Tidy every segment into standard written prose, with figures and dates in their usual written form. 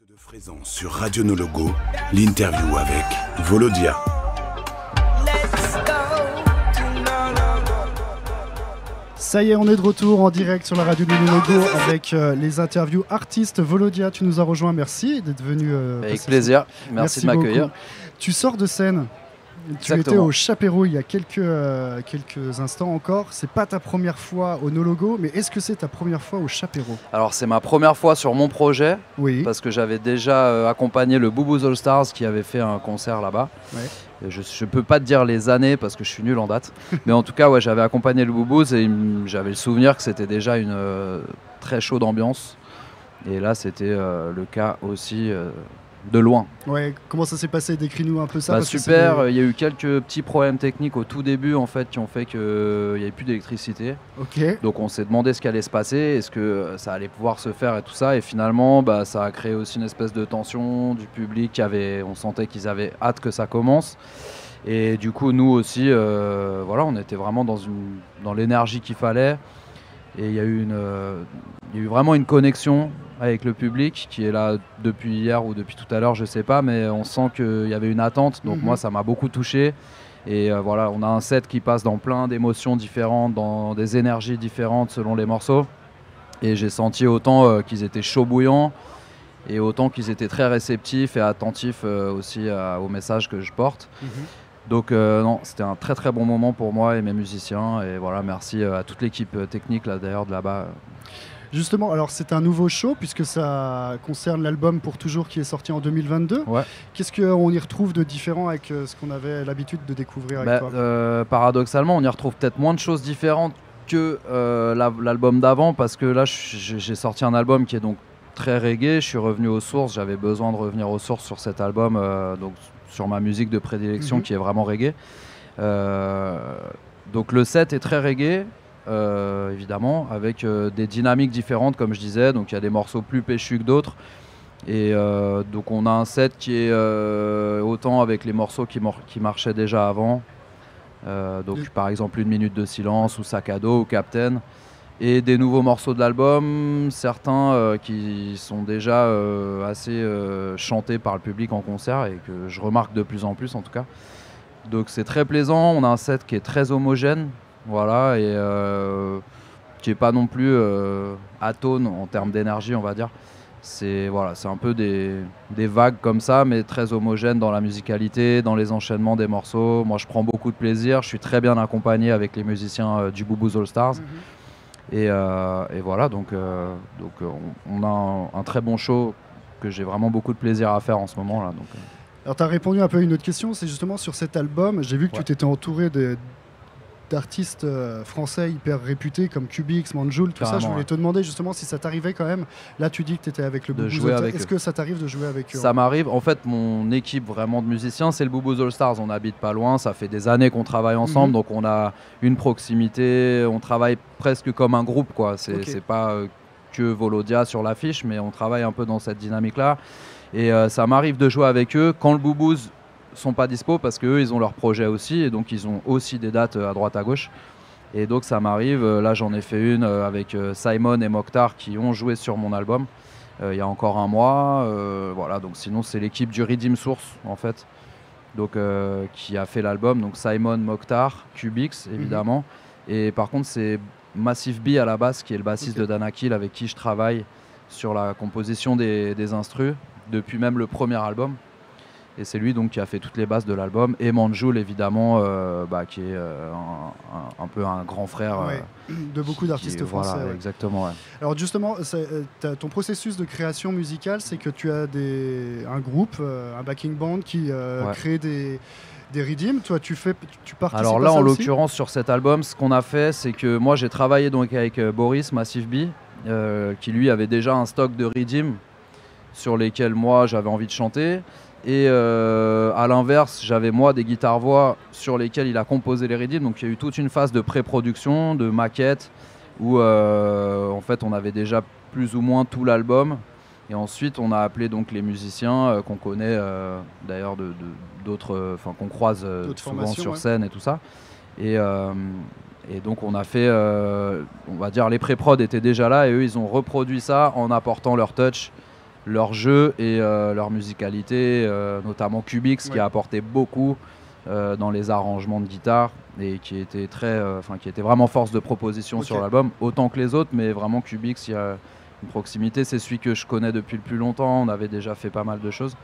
De Fraison sur Radio No Logo, l'interview avec Volodia. Ça y est, on est de retour en direct sur la radio No Logo avec les interviews artistes. Volodia, tu nous as rejoint, merci d'être venu. Avec plaisir, merci de m'accueillir. Tu sors de scène. Tu étais au Chapéro il y a quelques instants encore. C'est pas ta première fois au No Logo, mais est-ce que c'est ta première fois au Chapéro? Alors c'est ma première fois sur mon projet, oui. Parce que j'avais déjà accompagné le Booboos All Stars qui avait fait un concert là-bas. Ouais. Je peux pas te dire les années parce que je suis nul en date, mais en tout cas ouais, j'avais accompagné le Booboos et j'avais le souvenir que c'était déjà une très chaude ambiance. Et là c'était le cas aussi. De loin. Ouais, comment ça s'est passé? Décris-nous un peu ça. Super, il y a eu quelques petits problèmes techniques au tout début en fait qui ont fait qu'il n'y avait plus d'électricité. Okay. Donc on s'est demandé ce qui allait se passer, est-ce que ça allait pouvoir se faire et tout ça. Et finalement, ça a créé aussi une espèce de tension du public. On sentait qu'ils avaient hâte que ça commence. Et du coup, nous aussi, on était vraiment dans l'énergie qu'il fallait. Et il y a eu vraiment une connexion avec le public qui est là depuis hier ou depuis tout à l'heure, je sais pas, mais on sent qu'il y avait une attente. Donc moi, ça m'a beaucoup touché. Et on a un set qui passe dans plein d'émotions différentes, dans des énergies différentes selon les morceaux. Et j'ai senti autant qu'ils étaient chauds bouillants et autant qu'ils étaient très réceptifs et attentifs aussi au message que je porte. Donc non, c'était un très très bon moment pour moi et mes musiciens. Et voilà, merci à toute l'équipe technique là, d'ailleurs de là-bas. Justement, alors c'est un nouveau show puisque ça concerne l'album Pour Toujours qui est sorti en 2022. Ouais. Qu'est-ce qu'on y retrouve de différent avec ce qu'on avait l'habitude de découvrir avec toi? Paradoxalement, on y retrouve peut-être moins de choses différentes que l'album d'avant parce que là, j'ai sorti un album qui est donc très reggae. Je suis revenu aux sources, j'avais besoin de revenir aux sources sur cet album, donc sur ma musique de prédilection qui est vraiment reggae. Donc le set est très reggae. Évidemment, avec des dynamiques différentes, comme je disais. Donc il y a des morceaux plus péchus que d'autres. Et donc on a un set qui est autant avec les morceaux qui marchaient déjà avant. Donc par exemple Une minute de silence ou Sac à dos ou Captain. Et des nouveaux morceaux de l'album, certains qui sont déjà assez chantés par le public en concert et que je remarque de plus en plus en tout cas. Donc c'est très plaisant. On a un set qui est très homogène. Voilà, et qui n'est pas non plus atone en termes d'énergie, on va dire. C'est un peu des vagues comme ça, mais très homogènes dans la musicalité, dans les enchaînements des morceaux. Moi, je prends beaucoup de plaisir. Je suis très bien accompagné avec les musiciens du Booboos All Stars. Et voilà, donc on a un très bon show que j'ai vraiment beaucoup de plaisir à faire en ce moment-là. Alors, tu as répondu un peu à une autre question, c'est justement sur cet album. J'ai vu que tu t'étais entouré d'artistes français hyper réputés comme Cubix, Manjoul, tout ça. Je voulais te demander justement si ça t'arrivait quand même. Là, tu dis que tu étais avec le Booboos All Stars. Est-ce que ça t'arrive de jouer avec eux? Ça m'arrive. En fait, mon équipe vraiment de musiciens, c'est le Booboos All Stars. On n'habite pas loin. Ça fait des années qu'on travaille ensemble. Donc, on a une proximité. On travaille presque comme un groupe, quoi. C'est pas que Volodia sur l'affiche, mais on travaille un peu dans cette dynamique-là. Et ça m'arrive de jouer avec eux quand le Booboos sont pas dispo parce qu'eux ils ont leur projet aussi et donc ils ont aussi des dates à droite à gauche et donc ça m'arrive, là j'en ai fait une avec Simon et Mokhtar qui ont joué sur mon album il y a encore un mois, voilà, donc sinon c'est l'équipe du Redeem Source en fait, donc qui a fait l'album, donc Simon, Mokhtar, Cubix évidemment, et par contre c'est Massive B à la basse qui est le bassiste de Danakil avec qui je travaille sur la composition des instrus depuis même le premier album. Et c'est lui donc qui a fait toutes les bases de l'album. Et Manjoul évidemment, qui est un peu un grand frère de beaucoup d'artistes français. Voilà, exactement. Ouais. Alors justement, ton processus de création musicale, c'est que tu as un groupe, un backing band qui crée des redeems. Toi, tu participes. Alors là, en l'occurrence, sur cet album, ce qu'on a fait, c'est que moi, j'ai travaillé donc avec Boris Massive B, qui lui avait déjà un stock de redeems sur lesquels moi j'avais envie de chanter. Et à l'inverse, j'avais moi des guitares-voix sur lesquelles il a composé les redeems. Donc il y a eu toute une phase de pré-production, de maquette, où en fait on avait déjà plus ou moins tout l'album. Et ensuite on a appelé donc les musiciens qu'on connaît d'ailleurs d'autres, qu'on croise souvent sur scène et tout ça. Et donc on a fait, on va dire les pré-prod étaient déjà là et eux ils ont reproduit ça en apportant leur touch. leur jeu et leur musicalité, notamment Cubix qui a apporté beaucoup dans les arrangements de guitare et qui était qui était vraiment force de proposition sur l'album, autant que les autres, mais vraiment Cubix, il y a une proximité, c'est celui que je connais depuis le plus longtemps, on avait déjà fait pas mal de choses.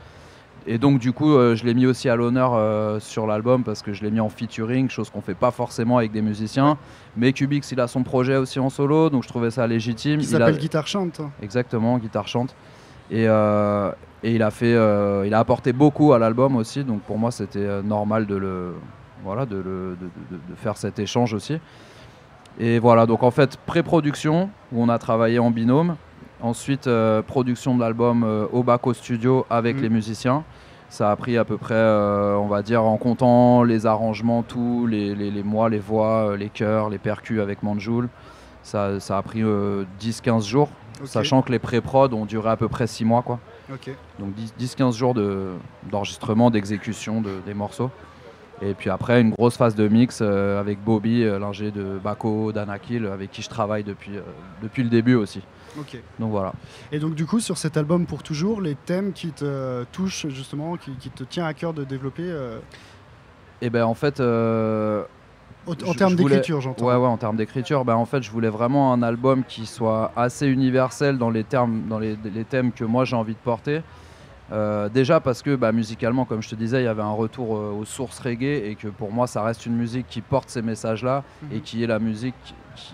Et donc du coup je l'ai mis aussi à l'honneur sur l'album parce que je l'ai mis en featuring, chose qu'on fait pas forcément avec des musiciens. Mais Cubix il a son projet aussi en solo, donc je trouvais ça légitime. Il s'appelle Guitare Chante. Exactement, Guitare Chante. Et il a apporté beaucoup à l'album aussi, donc pour moi c'était normal de faire cet échange aussi. Et voilà, donc en fait pré-production où on a travaillé en binôme. Ensuite, production de l'album au Baco Studio avec les musiciens. Ça a pris à peu près, on va dire, en comptant les arrangements, tout, les voix, les chœurs, les percus avec Manjoul. Ça a pris 10-15 jours, sachant que les pré-prod ont duré à peu près 6 mois. Quoi. Donc 10-15 jours d'enregistrement, d'exécution des morceaux. Et puis après, une grosse phase de mix avec Bobby, l'ingé de Baco, d'Anakil, avec qui je travaille depuis le début aussi. Donc voilà. Et donc du coup sur cet album Pour Toujours, les thèmes qui te touchent justement, qui te tient à cœur de développer Et ben en fait en termes d'écriture, j'entends. Ouais, en termes d'écriture, en fait je voulais vraiment un album qui soit assez universel dans les thèmes que moi j'ai envie de porter. Déjà parce que musicalement, comme je te disais, il y avait un retour aux sources reggae et que pour moi ça reste une musique qui porte ces messages-là et qui est la musique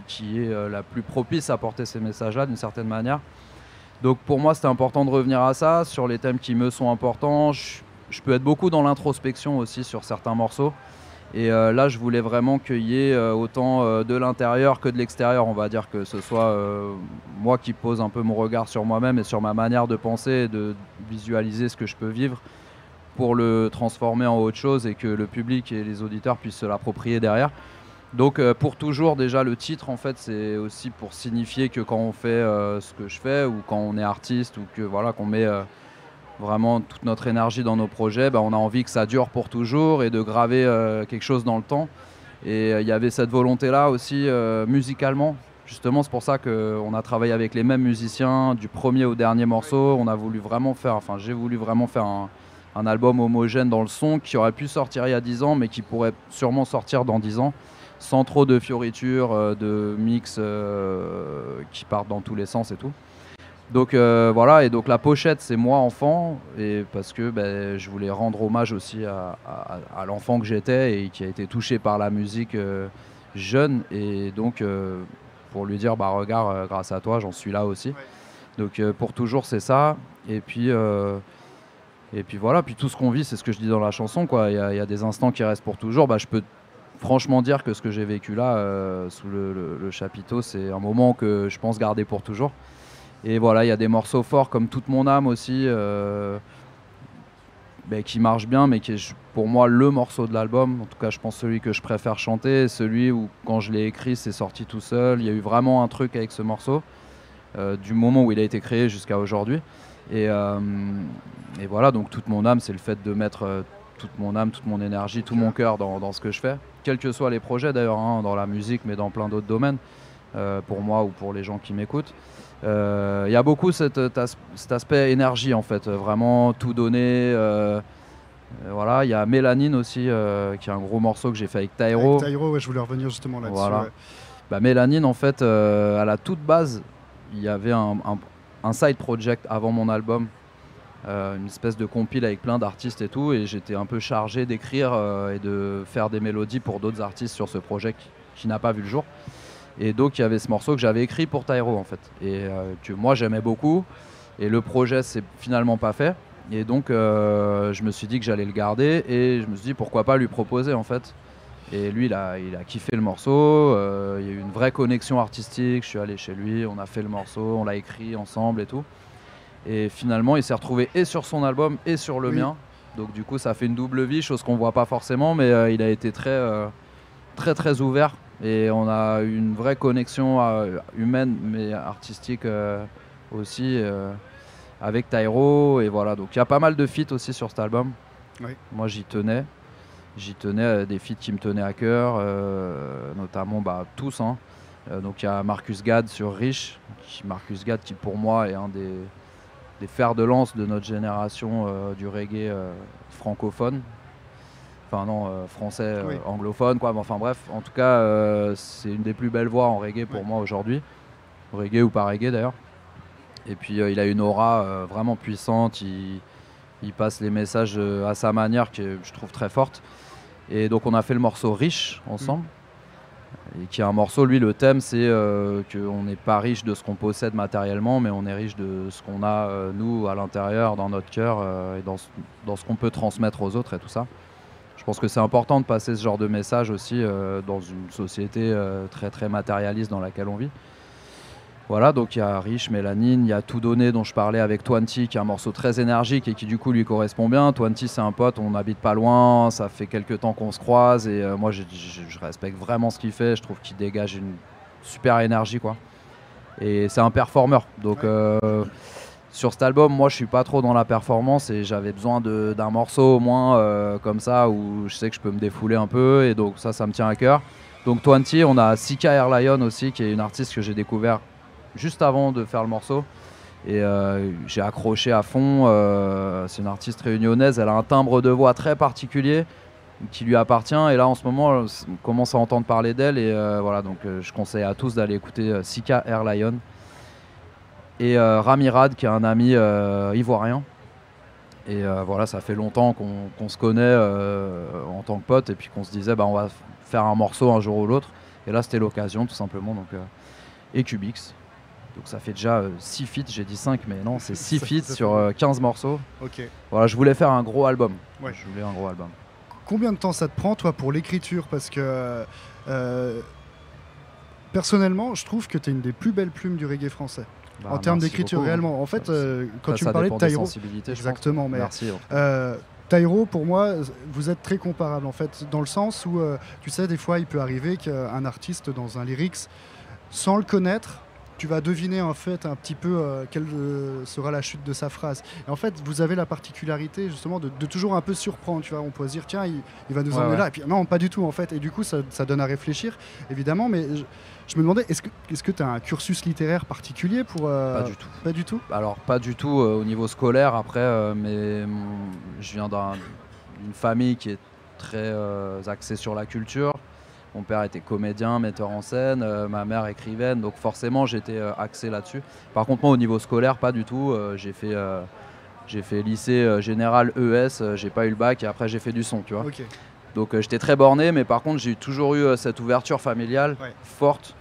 qui est la plus propice à porter ces messages-là d'une certaine manière. Donc pour moi c'était important de revenir à ça, sur les thèmes qui me sont importants. Je peux être beaucoup dans l'introspection aussi sur certains morceaux. Et là je voulais vraiment qu'il y ait autant de l'intérieur que de l'extérieur, on va dire, que ce soit moi qui pose un peu mon regard sur moi-même et sur ma manière de penser et de visualiser ce que je peux vivre pour le transformer en autre chose et que le public et les auditeurs puissent se l'approprier derrière. Donc Pour Toujours, déjà le titre en fait c'est aussi pour signifier que quand on fait ce que je fais ou quand on est artiste ou que voilà qu'on met vraiment toute notre énergie dans nos projets, on a envie que ça dure pour toujours et de graver quelque chose dans le temps. Et il y avait cette volonté-là aussi musicalement. Justement, c'est pour ça qu'on a travaillé avec les mêmes musiciens du premier au dernier morceau. On a voulu vraiment j'ai voulu vraiment faire un album homogène dans le son qui aurait pu sortir il y a 10 ans, mais qui pourrait sûrement sortir dans 10 ans, sans trop de fioritures, de mix qui partent dans tous les sens et tout. Donc voilà, et donc la pochette c'est moi enfant, et parce que je voulais rendre hommage aussi à l'enfant que j'étais et qui a été touché par la musique jeune, et donc pour lui dire regarde, grâce à toi j'en suis là aussi. Donc Pour Toujours c'est ça, et puis voilà, puis tout ce qu'on vit c'est ce que je dis dans la chanson quoi. Il y a des instants qui restent pour toujours. Je peux franchement dire que ce que j'ai vécu là sous le chapiteau c'est un moment que je pense garder pour toujours. Et voilà, il y a des morceaux forts comme Toute mon âme aussi, qui marche bien, mais qui est pour moi le morceau de l'album. En tout cas, je pense celui que je préfère chanter, celui où quand je l'ai écrit, c'est sorti tout seul. Il y a eu vraiment un truc avec ce morceau, du moment où il a été créé jusqu'à aujourd'hui. Et voilà, donc Toute mon âme, c'est le fait de mettre toute mon âme, toute mon énergie, tout mon cœur dans ce que je fais, quels que soient les projets d'ailleurs, dans la musique, mais dans plein d'autres domaines, pour moi ou pour les gens qui m'écoutent. Il y a beaucoup cet aspect énergie en fait, vraiment tout donner. Voilà, il y a Mélanine aussi, qui est un gros morceau que j'ai fait avec Taïro. Avec Taïro, ouais, je voulais revenir justement là-dessus. Voilà. Mélanine en fait, à la toute base, il y avait un side project avant mon album, une espèce de compile avec plein d'artistes et tout, et j'étais un peu chargé d'écrire et de faire des mélodies pour d'autres artistes sur ce projet qui n'a pas vu le jour. Et donc il y avait ce morceau que j'avais écrit pour Taïro en fait, et que moi j'aimais beaucoup, et le projet s'est finalement pas fait, et donc je me suis dit que j'allais le garder, et je me suis dit pourquoi pas lui proposer en fait. Et lui il a kiffé le morceau, il y a eu une vraie connexion artistique, je suis allé chez lui, on a fait le morceau, on l'a écrit ensemble et tout, et finalement il s'est retrouvé et sur son album et sur le mien, donc du coup ça fait une double vie, chose qu'on voit pas forcément, mais il a été très ouvert. Et on a eu une vraie connexion humaine mais artistique aussi avec Taïro, et voilà, donc il y a pas mal de feats aussi sur cet album. Moi j'y tenais des feats qui me tenaient à cœur, notamment tous donc il y a Marcus Gad sur Rich, Marcus Gad qui pour moi est un fers de lance de notre génération du reggae francophone. Enfin non, français, anglophone, quoi. Enfin bref, en tout cas, c'est une des plus belles voix en reggae pour moi aujourd'hui. Reggae ou pas reggae d'ailleurs. Et puis il a une aura vraiment puissante, il passe les messages à sa manière qui est, je trouve, très forte. Et donc on a fait le morceau Riche ensemble. Et qui est un morceau, lui le thème c'est qu'on n'est pas riche de ce qu'on possède matériellement, mais on est riche de ce qu'on a nous à l'intérieur, dans notre cœur et dans ce qu'on peut transmettre aux autres et tout ça. Je pense que c'est important de passer ce genre de message aussi dans une société très très matérialiste dans laquelle on vit. Voilà, donc il y a Riche, Mélanine, il y a Tout Donné dont je parlais avec Twenty, qui est un morceau très énergique et qui du coup lui correspond bien. Twenty c'est un pote, on n'habite pas loin, ça fait quelques temps qu'on se croise et moi je respecte vraiment ce qu'il fait, je trouve qu'il dégage une super énergie quoi. Et c'est un performeur, donc sur cet album moi je suis pas trop dans la performance et j'avais besoin d'un morceau au moins comme ça où je sais que je peux me défouler un peu et donc ça me tient à cœur. Donc Twenty, on a Sika Air Lion aussi qui est une artiste que j'ai découvert juste avant de faire le morceau et j'ai accroché à fond. C'est une artiste réunionnaise, elle a un timbre de voix très particulier qui lui appartient et là en ce moment on commence à entendre parler d'elle et voilà, donc je conseille à tous d'aller écouter Sika Air Lion et Ramirad qui est un ami ivoirien et voilà, ça fait longtemps qu'on se connaît en tant que pote et puis qu'on se disait on va faire un morceau un jour ou l'autre et là c'était l'occasion tout simplement. Donc, et Cubix. Donc ça fait déjà 6 feats, j'ai dit 5 mais non c'est 6 feats sur 15 morceaux. Voilà, je voulais faire un gros album. Je voulais un gros album. Combien de temps ça te prend toi pour l'écriture? Parce que personnellement je trouve que tu es une des plus belles plumes du reggae français. En termes d'écriture réellement. En fait quand tu me parlais de Taïro, exactement, mais merci. Taïro, pour moi, vous êtes très comparables en fait, dans le sens où tu sais, des fois il peut arriver qu'un artiste dans un lyrics, sans le connaître, tu vas deviner en fait un petit peu quelle sera la chute de sa phrase. Et en fait, vous avez la particularité justement de toujours un peu surprendre. Tu vois, on pourrait se dire tiens, il va nous emmener là. Et puis non, pas du tout en fait. Et du coup, ça donne à réfléchir, évidemment. Mais je me demandais, est-ce que tu as un cursus littéraire particulier pour Pas du tout. Pas du tout. Alors pas du tout au niveau scolaire. Après, mais je viens d'une famille qui est très axée sur la culture. Mon père était comédien, metteur en scène, ma mère écrivaine, donc forcément j'étais axé là-dessus. Par contre moi au niveau scolaire pas du tout, j'ai fait lycée général ES, j'ai pas eu le bac et après j'ai fait du son, tu vois. Donc j'étais très borné, mais par contre j'ai toujours eu cette ouverture familiale forte.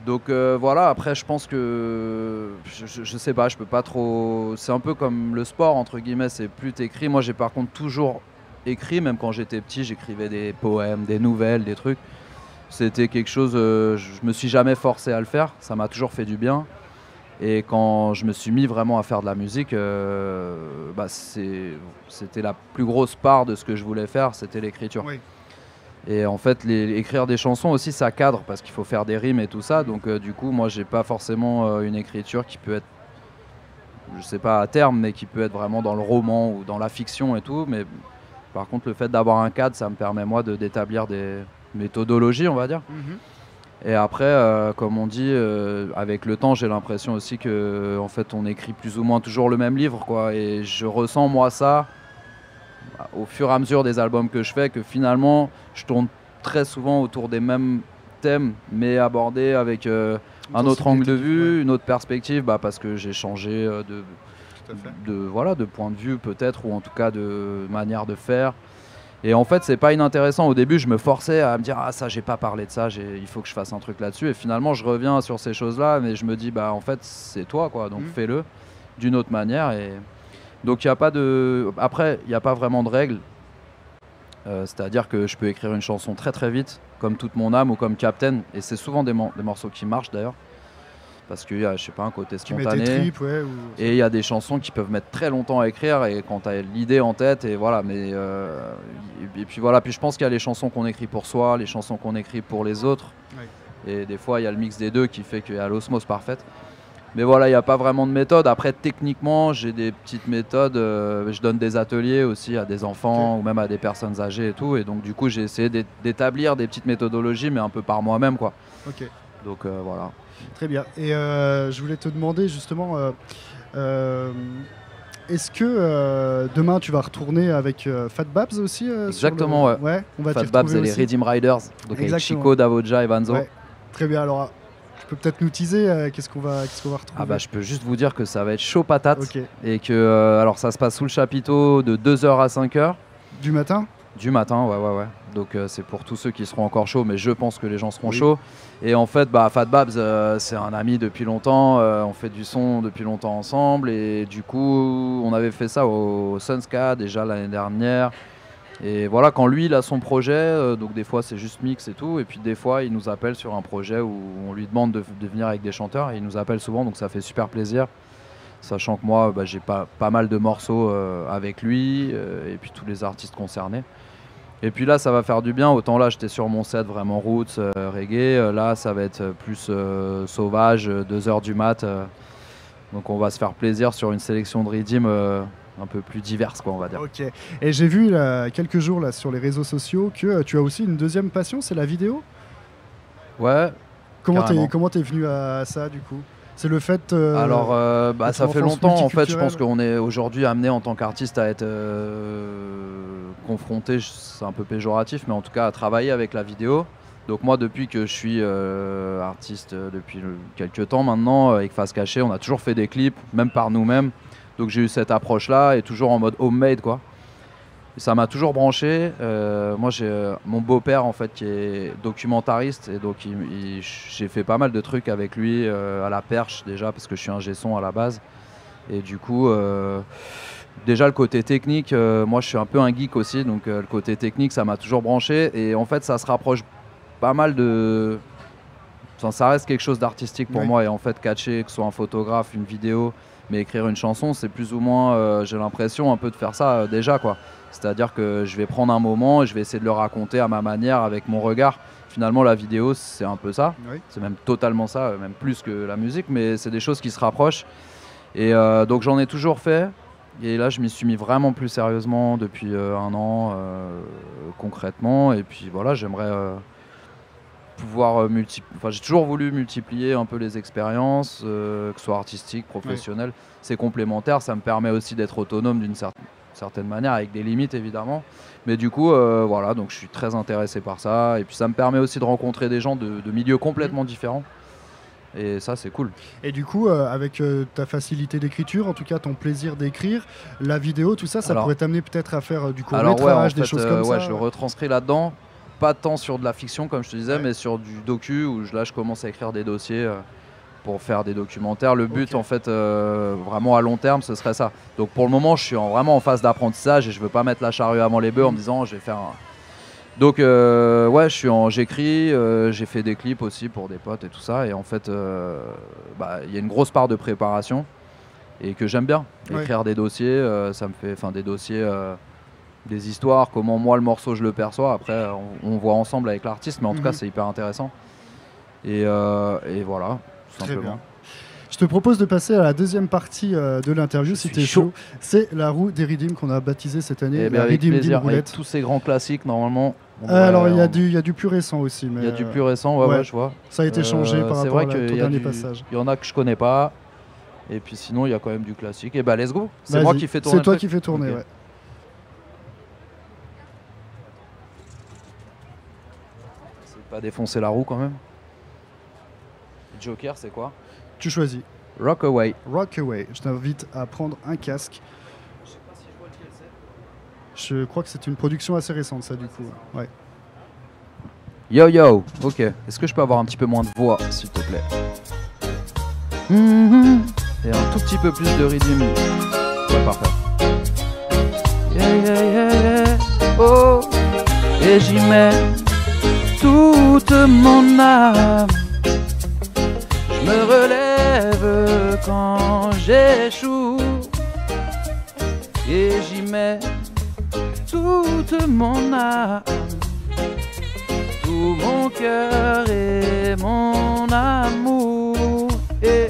Donc voilà, après je pense que je sais pas, je peux pas trop. C'est un peu comme le sport entre guillemets, c'est plus t'écris. Moi j'ai par contre toujours écrit, même quand j'étais petit, j'écrivais des poèmes, des nouvelles, des trucs. C'était quelque chose, je me suis jamais forcé à le faire, ça m'a toujours fait du bien. Et quand je me suis mis vraiment à faire de la musique, c'était la plus grosse part de ce que je voulais faire, c'était l'écriture. Et en fait, écrire des chansons aussi, ça cadre, parce qu'il faut faire des rimes et tout ça. Donc du coup, moi, j'ai pas forcément une écriture qui peut être, je sais pas à terme, mais qui peut être vraiment dans le roman ou dans la fiction et tout. Mais par contre, le fait d'avoir un cadre, ça me permet moi d'établir des méthodologies, on va dire. Et après, comme on dit, avec le temps, j'ai l'impression aussi que, en fait, on écrit plus ou moins toujours le même livre, quoi. Et je ressens moi ça au fur et à mesure des albums que je fais, que finalement, je tourne très souvent autour des mêmes thèmes, mais abordés avec un autre angle de vue, une autre perspective, parce que j'ai changé de point de vue peut-être, ou en tout cas de manière de faire. Et en fait c'est pas inintéressant, au début je me forçais à me dire ça j'ai pas parlé de ça, il faut que je fasse un truc là-dessus, et finalement je reviens sur ces choses là, mais je me dis en fait c'est toi quoi, donc fais-le d'une autre manière. Et donc après il n'y a pas vraiment de règles, c'est-à-dire que je peux écrire une chanson très très vite comme Toute mon âme ou comme Captain, et c'est souvent des morceaux qui marchent d'ailleurs, parce qu'il y a, je sais pas, un côté spontané, et il y a des chansons qui peuvent mettre très longtemps à écrire, et quand tu as l'idée en tête, et voilà, mais et puis voilà, puis je pense qu'il y a les chansons qu'on écrit pour soi, les chansons qu'on écrit pour les autres, et des fois il y a le mix des deux qui fait qu'il y a l'osmose parfaite. Mais voilà, il n'y a pas vraiment de méthode. Après, techniquement, j'ai des petites méthodes. Je donne des ateliers aussi à des enfants ou même à des personnes âgées et tout. Et donc, du coup, j'ai essayé d'établir des petites méthodologies, mais un peu par moi-même, quoi. Donc, voilà. Très bien. Et je voulais te demander, justement, Est-ce que demain tu vas retourner avec Fat Babs aussi Exactement, ouais. On va Fat Babs et les Redeem Riders, donc avec Chico, Davoja et Vanzo. Ouais. Très bien, alors tu peux peut-être nous teaser qu'est-ce qu'on va retrouver. Je peux juste vous dire que ça va être chaud patate, et que alors ça se passe sous le chapiteau de 2h à 5h. Du matin ? Du matin, ouais. Donc c'est pour tous ceux qui seront encore chauds, mais je pense que les gens seront chauds. Et en fait, Fat Babs, c'est un ami depuis longtemps. On fait du son depuis longtemps ensemble. Et du coup, on avait fait ça au Sunska déjà l'année dernière. Et voilà, quand lui, il a son projet, donc des fois c'est juste mix et tout. Et puis des fois, il nous appelle sur un projet où on lui demande de venir avec des chanteurs. Et il nous appelle souvent, donc ça fait super plaisir. Sachant que moi, j'ai pas mal de morceaux avec lui et puis tous les artistes concernés. Et puis là, ça va faire du bien. Autant là, j'étais sur mon set vraiment roots, reggae. Là, ça va être plus sauvage, 2h du mat. Donc on va se faire plaisir sur une sélection de Redeem un peu plus diverse, quoi, on va dire. Ok. Et j'ai vu quelques jours là, sur les réseaux sociaux que tu as aussi une deuxième passion, c'est la vidéo. Ouais. Comment t'es venu à ça, du coup ? C'est le fait. Alors, ça fait longtemps. En fait, je pense qu'on est aujourd'hui amené en tant qu'artiste à être confronté, c'est un peu péjoratif, mais en tout cas à travailler avec la vidéo. Donc moi, depuis que je suis artiste depuis quelques temps maintenant, avec Face Cachée, on a toujours fait des clips, même par nous-mêmes. Donc j'ai eu cette approche-là et toujours en mode homemade, quoi. Et ça m'a toujours branché. Moi, j'ai mon beau-père en fait qui est documentariste et donc j'ai fait pas mal de trucs avec lui à la perche déjà parce que je suis ingé son à la base. Et du coup, déjà le côté technique, moi je suis un peu un geek aussi, donc le côté technique ça m'a toujours branché. Et en fait, ça se rapproche pas mal de. Enfin, ça reste quelque chose d'artistique pour moi. Et en fait, catcher, que ce soit un photographe, une vidéo, mais écrire une chanson, c'est plus ou moins, j'ai l'impression un peu de faire ça déjà, quoi. C'est-à-dire que je vais prendre un moment et je vais essayer de le raconter à ma manière, avec mon regard. Finalement, la vidéo, c'est un peu ça. Oui. C'est même totalement ça, même plus que la musique, mais c'est des choses qui se rapprochent. Et donc, j'en ai toujours fait. Et là, je m'y suis mis vraiment plus sérieusement depuis 1 an, concrètement. Et puis voilà, j'aimerais pouvoir j'ai toujours voulu multiplier un peu les expériences, que ce soit artistique, professionnelle. Oui. C'est complémentaire, ça me permet aussi d'être autonome d'une certaine manière, avec des limites évidemment, mais du coup voilà, donc je suis très intéressé par ça, et puis ça me permet aussi de rencontrer des gens de milieux complètement différents, et ça c'est cool. Et du coup avec ta facilité d'écriture, en tout cas ton plaisir d'écrire, la vidéo, tout ça, pourrait t'amener peut-être à faire du court-métrage, des choses comme ça. Je le retranscris là-dedans, pas tant sur de la fiction comme je te disais, mais sur du docu, où là je commence à écrire des dossiers pour faire des documentaires. Le but en fait vraiment à long terme, ce serait ça. Donc pour le moment, je suis vraiment en phase d'apprentissage et je veux pas mettre la charrue avant les bœufs en me disant je vais faire un... Donc j'écris, j'ai fait des clips aussi pour des potes et tout ça, et en fait y a une grosse part de préparation et que j'aime bien. Écrire des dossiers, ça me fait, des dossiers, des histoires, comment moi le morceau je le perçois. Après on voit ensemble avec l'artiste, mais en tout cas c'est hyper intéressant. Et voilà. Très bien. Je te propose de passer à la deuxième partie de l'interview, si t'es chaud. C'est la roue des Redeem qu'on a baptisé cette année. La Redeem Roulette. Tous ces grands classiques, normalement. Alors il y a du plus récent aussi. Il y a du plus récent, ouais, je vois. Ça a été changé par rapport à ton dernier passage. Il y en a que je connais pas. Et puis sinon, il y a quand même du classique. Et let's go. C'est moi qui fais tourner. C'est toi qui fais tourner, ouais. C'est pas défoncer la roue quand même. Joker, c'est quoi? Tu choisis. Rockaway. Rockaway. Je t'invite à prendre un casque. Je sais pas si je vois lequel c'est. Je crois que c'est une production assez récente, ça, du coup. Ouais. Yo yo. Ok. Est-ce que je peux avoir un petit peu moins de voix, s'il te plaît? Et un tout petit peu plus de Redeem. Ouais, parfait. Yeah, yeah, yeah, yeah. Oh. Et j'y mets toute mon âme. Je me relève quand j'échoue et j'y mets toute mon âme, tout mon cœur et mon amour. Et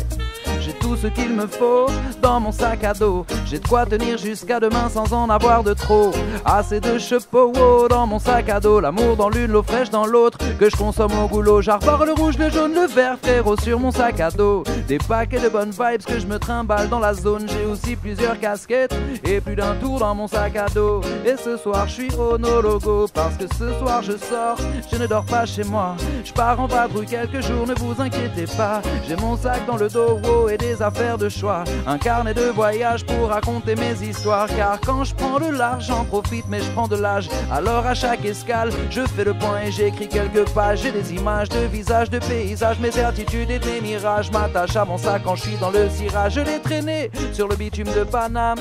j'ai tout ce qu'il me faut dans mon sac à dos. J'ai de quoi tenir jusqu'à demain sans en avoir de trop. Assez de chevaux dans mon sac à dos. L'amour dans l'une, l'eau fraîche dans l'autre, que je consomme au goulot. J'arbore le rouge, le jaune, le vert, frérot, sur mon sac à dos. Des paquets de bonnes vibes que je me trimballe dans la zone. J'ai aussi plusieurs casquettes et plus d'un tour dans mon sac à dos. Et ce soir je suis Onologo, parce que ce soir je sors, je ne dors pas chez moi. Je pars en vadrouille quelques jours, ne vous inquiétez pas. J'ai mon sac dans le dos et des affaires de choix. Un carnet de voyage pour raconter mes histoires. Car quand je prends le large, j'en profite mais je prends de l'âge. Alors à chaque escale, je fais le point et j'écris quelques pages. J'ai des images de visages, de paysages, mes certitudes et des mirages. M'attache à mon sac quand je suis dans le cirage. Je l'ai traîné sur le bitume de Paname,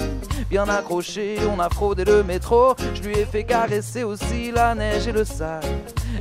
bien accroché, on a fraudé le métro. Je lui ai fait caresser aussi la neige et le sable.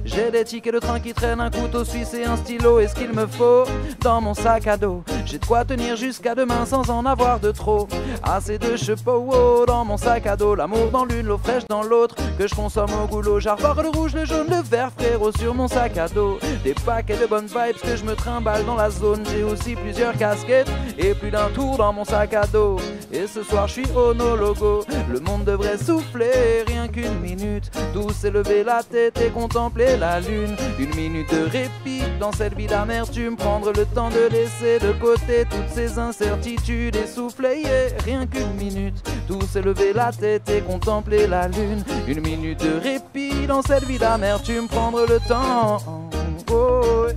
J'ai des tickets de train qui traînent, un couteau suisse et un stylo. Et ce qu'il me faut dans mon sac à dos. J'ai de quoi tenir jusqu'à demain sans en avoir de trop. Assez de chevaux dans mon sac à dos. L'amour dans l'une, l'eau fraîche dans l'autre, que je consomme au goulot. J'arbore le rouge, le jaune, le vert, frérot, sur mon sac à dos. Des paquets de bonnes vibes que je me trimballe dans la zone. J'ai aussi plusieurs casquettes et plus d'un tour dans mon sac à dos. Et ce soir je suis Onologo. Le monde devrait souffler rien qu'une minute, douce et lever la tête et contempler la lune. Une minute de répit dans cette vie d'amertume. Prendre le temps de laisser de côté toutes ces incertitudes et souffler, yeah, rien qu'une minute, douce et lever la tête et contempler la lune. Une minute de répit dans cette vie d'amertume. Prendre le temps, oh, ouais.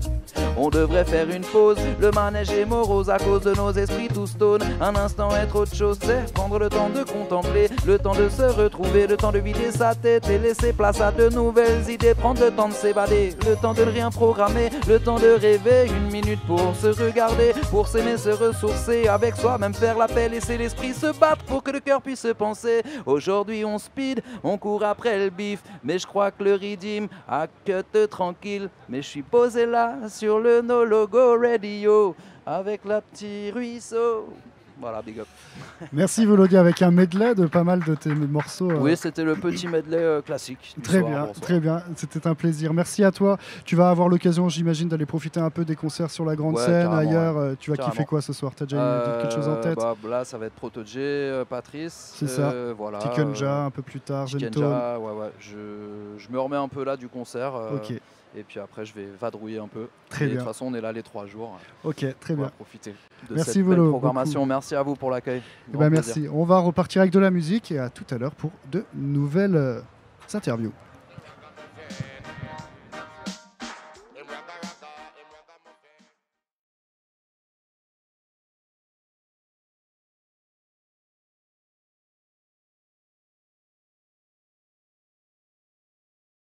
On devrait faire une pause, le manège est morose à cause de nos esprits tout stone. Un instant être autre chose, c'est prendre le temps de contempler, le temps de se retrouver, le temps de vider sa tête et laisser place à de nouvelles idées. Prendre le temps de s'évader, le temps de ne rien programmer, le temps de rêver. Une minute pour se regarder, pour s'aimer, se ressourcer avec soi-même, faire la paix, laisser l'esprit se battre pour que le cœur puisse penser. Aujourd'hui on speed, on court après le bif, mais je crois que le rythme a cut tranquille. Mais je suis posé là sur le Onologo Radio avec la petite ruisseau. Voilà, big up. Merci Volodia, avec un medley de pas mal de tes morceaux. Oui, c'était le petit medley classique. Très bien, très bien. C'était un plaisir. Merci à toi. Tu vas avoir l'occasion, j'imagine, d'aller profiter un peu des concerts sur la grande scène, ailleurs. Ouais. Tu vas kiffer quoi ce soir? T'as déjà quelque chose en tête? Là, ça va être Protégé, Patrice. C'est ça. Voilà. Tikenja un peu plus tard. Tikenja, ouais. Je me remets un peu là du concert. Ok. Et puis après, je vais vadrouiller un peu. Très bien. De toute façon, on est là les 3 jours. Ok, très bien. Profiter de cette belle programmation. Beaucoup. Merci à vous pour l'accueil. Merci. On va repartir avec de la musique et à tout à l'heure pour de nouvelles interviews.